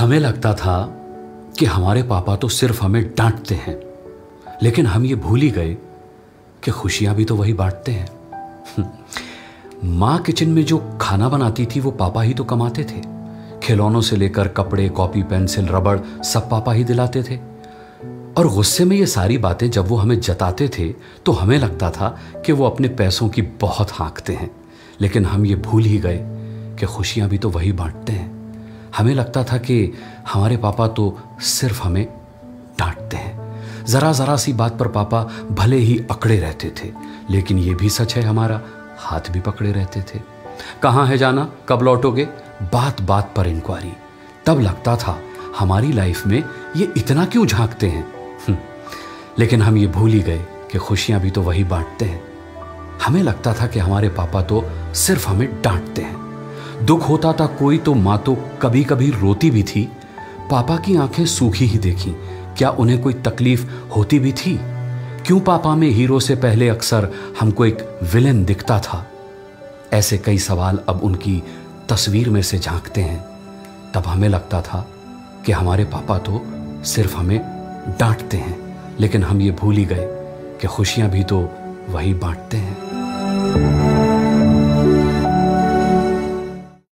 हमें लगता था कि हमारे पापा तो सिर्फ हमें डांटते हैं, लेकिन हम ये भूल ही गए कि खुशियां भी तो वही बांटते हैं। माँ किचन में जो खाना बनाती थी वो पापा ही तो कमाते थे। खिलौनों से लेकर कपड़े, कॉपी, पेंसिल, रबड़ सब पापा ही दिलाते थे। और गुस्से में ये सारी बातें जब वो हमें जताते थे तो हमें लगता था कि वो अपने पैसों की बहुत हाँकते हैं, लेकिन हम ये भूल ही गए कि खुशियां भी तो वही बांटते हैं। हमें लगता था कि हमारे पापा तो सिर्फ हमें डांटते हैं। ज़रा ज़रा सी बात पर पापा भले ही अकड़े रहते थे, लेकिन ये भी सच है हमारा हाथ भी पकड़े रहते थे। कहाँ है जाना, कब लौटोगे, बात बात पर इंक्वायरी। तब लगता था हमारी लाइफ में ये इतना क्यों झांकते हैं। लेकिन हम ये भूल ही गए कि खुशियां भी तो वही बांटते हैं। हमें लगता था कि हमारे पापा तो सिर्फ हमें डांटते हैं। दुख होता था कोई तो माँ तो कभी कभी रोती भी थी। पापा की आंखें सूखी ही देखी, क्या उन्हें कोई तकलीफ होती भी थी? क्यों पापा में हीरो से पहले अक्सर हमको एक विलेन दिखता था? ऐसे कई सवाल अब उनकी तस्वीर में से झांकते हैं। तब हमें लगता था कि हमारे पापा तो सिर्फ हमें डांटते हैं, लेकिन हम ये भूल ही गए कि खुशियां भी तो वही बांटते हैं।